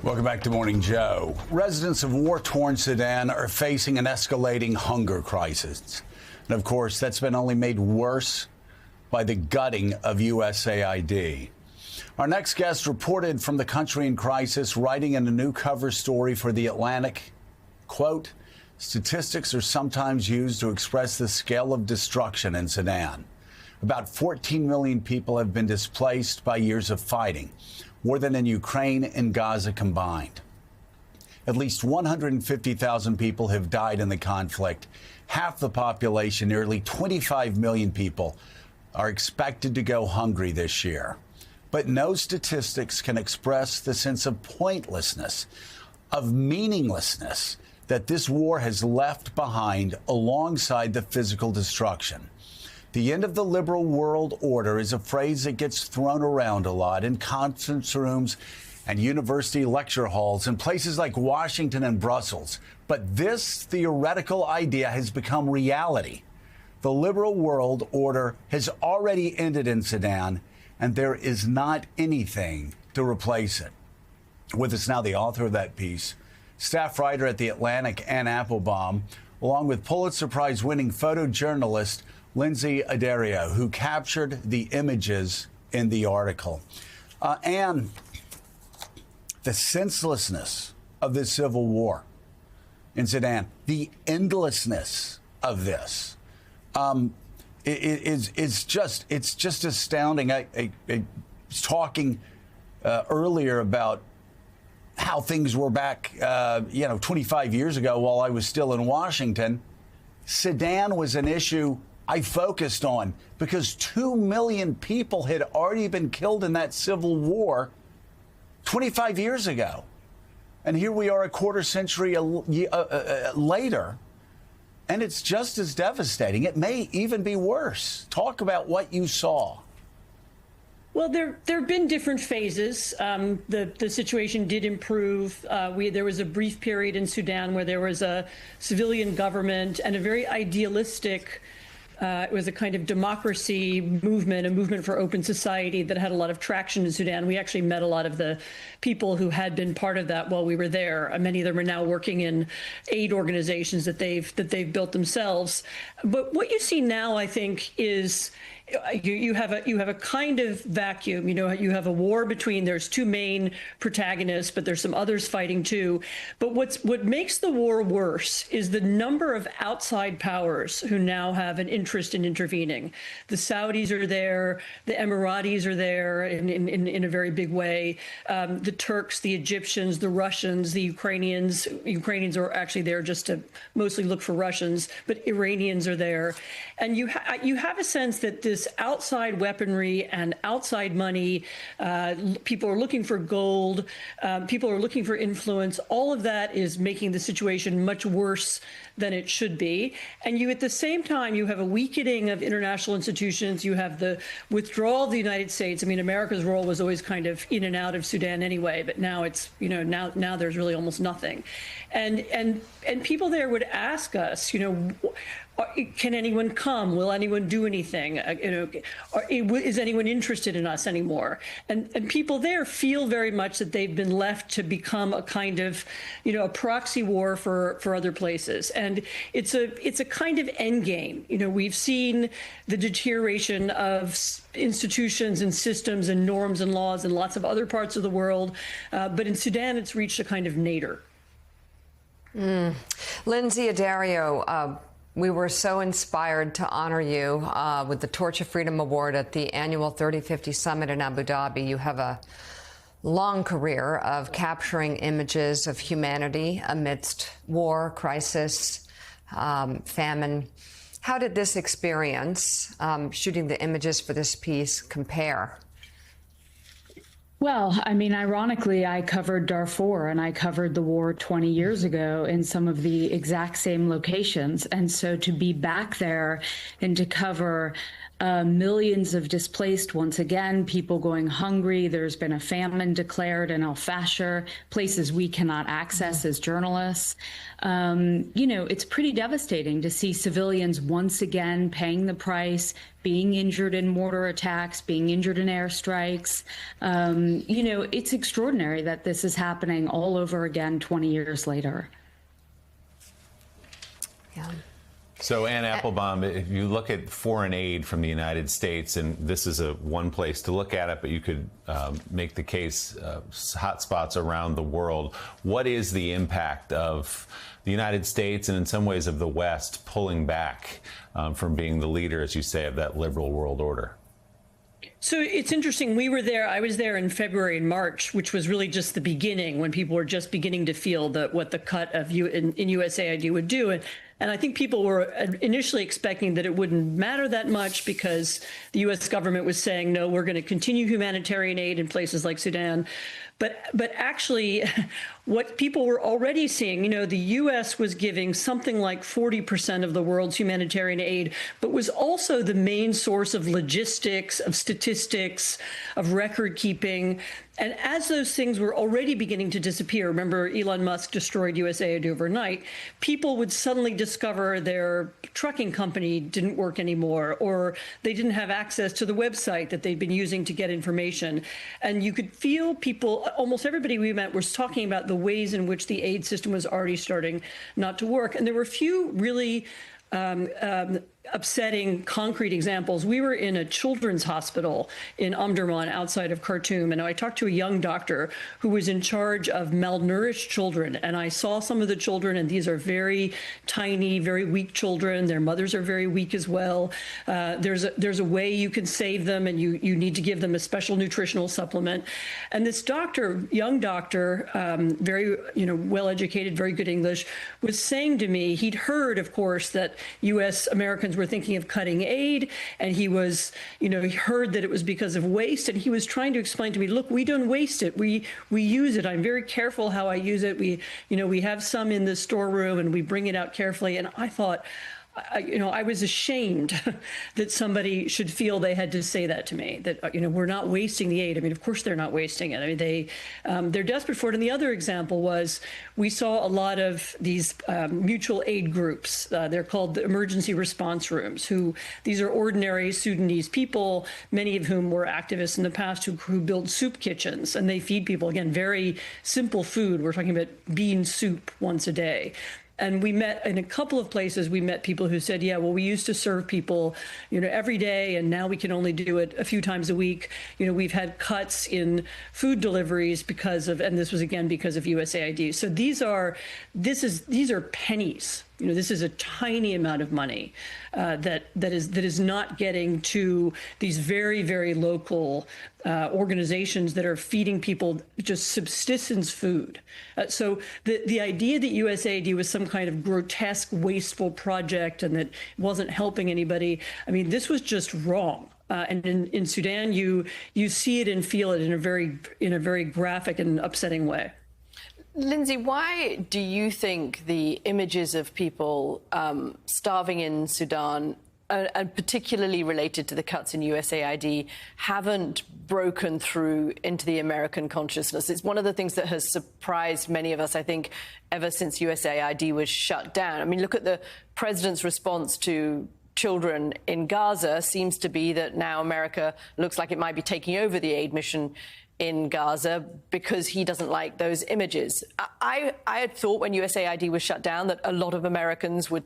Welcome back to Morning Joe. Residents of war-torn Sudan are facing an escalating hunger crisis. And of course, that's been only made worse by the gutting of USAID. Our next guest reported from the country in crisis, writing in a new cover story for The Atlantic, quote, "Statistics are sometimes used to express the scale of destruction in Sudan. About 14 million people have been displaced by years of fighting, more than in Ukraine and Gaza combined. At least 150,000 people have died in the conflict. Half the population, nearly 25 million people, are expected to go hungry this year. But no statistics can express the sense of pointlessness, of meaninglessness that this war has left behind alongside the physical destruction. The end of the liberal world order is a phrase that gets thrown around a lot in conference rooms and university lecture halls in places like Washington and Brussels. But this theoretical idea has become reality. The liberal world order has already ended in Sudan, and there is not anything to replace it. With us now, the author of that piece, staff writer at The Atlantic, Anne Applebaum, along with Pulitzer Prize-winning photojournalist Lindsay Addario, who captured the images in the article. Anne, the senselessness of this civil war in Sudan, the endlessness of this, it's just astounding. I was talking earlier about how things were back, 25 years ago while I was still in Washington. Sudan was an issue I focused on because 2 million people had already been killed in that civil war 25 years ago. And here we are a quarter century later, and it's just as devastating. It may even be worse. Talk about what you saw. Well, there have been different phases. The situation did improve. There was a brief period in Sudan where there was a civilian government and a very idealistic it was a kind of democracy movement, a movement for open society that had a lot of traction in Sudan. We actually met a lot of the people who had been part of that while we were there. Many of them are now working in aid organizations that they've built themselves. But what you see now, I think, is you have a kind of vacuum. You have a war between, there's two main protagonists, but there's some others fighting too. But what makes the war worse is the number of outside powers who now have an interest in intervening. The Saudis are there, the Emiratis are there in a very big way. The Turks, the Egyptians, the Russians, the Ukrainians. Ukrainians are actually there just to mostly look for Russians, but Iranians are there. And you have a sense that this outside weaponry and outside money, people are looking for gold, people are looking for influence. All of that is making the situation much worse than it should be. And at the same time, you have a weakening of international institutions. You have the withdrawal of the United States. I mean, America's role was always kind of in and out of Sudan anyway, but now it's, now there's really almost nothing. And people there would ask us, can anyone come? Will anyone do anything? Is anyone interested in us anymore? And people there feel very much that they've been left to become a kind of, a proxy war for other places. And it's a kind of end game. We've seen the deterioration of institutions and systems and norms and laws in lots of other parts of the world. But in Sudan, it's reached a kind of nadir. Lindsay Addario, we were so inspired to honor you with the Torch of Freedom Award at the annual 3050 Summit in Abu Dhabi. You have a long career of capturing images of humanity amidst war, crisis, famine. How did this experience, shooting the images for this piece, compare? Well, I mean, ironically, I covered Darfur and I covered the war 20 years ago in some of the exact same locations. And so to be back there and to cover millions of displaced once again, people going hungry. There's been a famine declared in El Fasher, places we cannot access as journalists. It's pretty devastating to see civilians once again paying the price, being injured in mortar attacks, being injured in airstrikes. It's extraordinary that this is happening all over again 20 years later. Yeah. So, Anne Applebaum, if you look at foreign aid from the United States, and this is one place to look at it, but you could make the case hotspots around the world. What is the impact of the United States and in some ways of the West pulling back from being the leader, as you say, of that liberal world order? So it's interesting. I was there in February and March, which was really just the beginning, when people were just beginning to feel what the cut of in USAID would do. And I think people were initially expecting that it wouldn't matter that much because the U.S. government was saying, no, we're going to continue humanitarian aid in places like Sudan. But actually, what people were already seeing, the U.S. was giving something like 40% of the world's humanitarian aid, but was also the main source of logistics, of statistics, of record keeping. And as those things were already beginning to disappear, remember Elon Musk destroyed USAID overnight, people would suddenly discover their trucking company didn't work anymore, or they didn't have access to the website that they'd been using to get information. And you could feel people, almost everybody we met was talking about the ways in which the aid system was already starting not to work. And there were a few really upsetting concrete examples. We were in a children's hospital in Omdurman outside of Khartoum, and I talked to a young doctor who was in charge of malnourished children. And I saw some of the children, and these are very tiny, very weak children. Their mothers are very weak as well. There's a way you can save them, and you need to give them a special nutritional supplement. And this doctor, young doctor, very well-educated, very good English, was saying to me, he'd heard, of course, that U.S. Americans were thinking of cutting aid, and he was, he heard that it was because of waste, and he was trying to explain to me, look, we don't waste it, we use it. I'm very careful how I use it. We have some in the storeroom, and we bring it out carefully. And I thought, I was ashamed that somebody should feel they had to say that to me, that, we're not wasting the aid. I mean, of course they're not wasting it. I mean, they're desperate for it. And the other example was we saw a lot of these mutual aid groups. They're called the emergency response rooms, these are ordinary Sudanese people, many of whom were activists in the past who build soup kitchens, and they feed people, again, very simple food. We're talking about bean soup once a day. And we met in a couple of places. We met people who said, yeah, well, we used to serve people, every day, and now we can only do it a few times a week. We've had cuts in food deliveries and this was again because of USAID. So these are pennies. This is a tiny amount of money that is not getting to these very, very local organizations that are feeding people just subsistence food. So the idea that USAID was some kind of grotesque, wasteful project and that it wasn't helping anybody, I mean, this was just wrong. And in Sudan, you see it and feel it in a very graphic and upsetting way. Lindsay, why do you think the images of people starving in Sudan, and particularly related to the cuts in USAID, haven't broken through into the American consciousness? It's one of the things that has surprised many of us, I think, ever since USAID was shut down. I mean, look at the president's response to children in Gaza seems to be that now America looks like it might be taking over the aid mission in Gaza because he doesn't like those images. I had thought when USAID was shut down that a lot of Americans would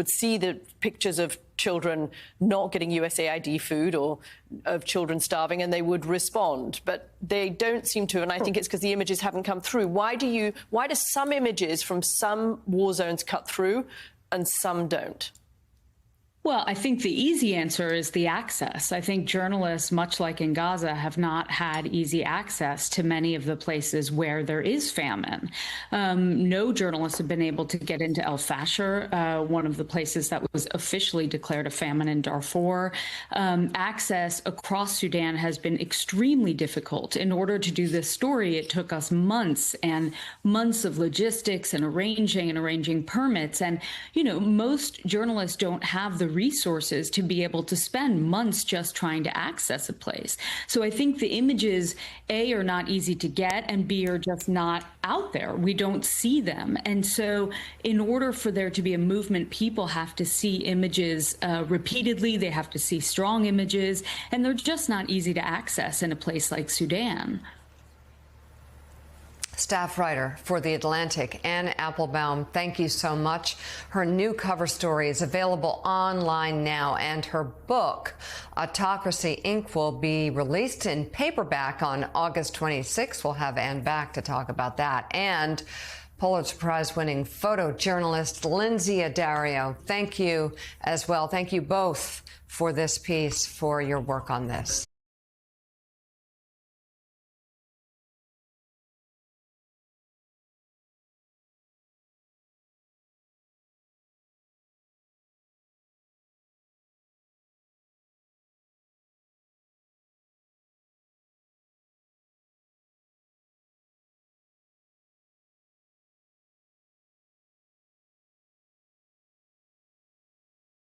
see the pictures of children not getting USAID food or of children starving and they would respond. But they don't seem to, and I think it's because the images haven't come through. Why do some images from some war zones cut through and some don't? Well, I think the easy answer is the access. I think journalists, much like in Gaza, have not had easy access to many of the places where there is famine. No journalists have been able to get into El Fasher, one of the places that was officially declared a famine in Darfur. Access across Sudan has been extremely difficult. In order to do this story, it took us months and months of logistics and arranging permits. And, most journalists don't have the resources to be able to spend months just trying to access a place. So I think the images, A, are not easy to get, and B, are just not out there. We don't see them. And so in order for there to be a movement, people have to see images repeatedly. They have to see strong images, and they're just not easy to access in a place like Sudan. Staff writer for The Atlantic, Anne Applebaum, thank you so much. Her new cover story is available online now, and her book, Autocracy, Inc., will be released in paperback on August 26th. We'll have Anne back to talk about that. And Pulitzer Prize-winning photojournalist Lindsay Addario, thank you as well. Thank you both for this piece, for your work on this.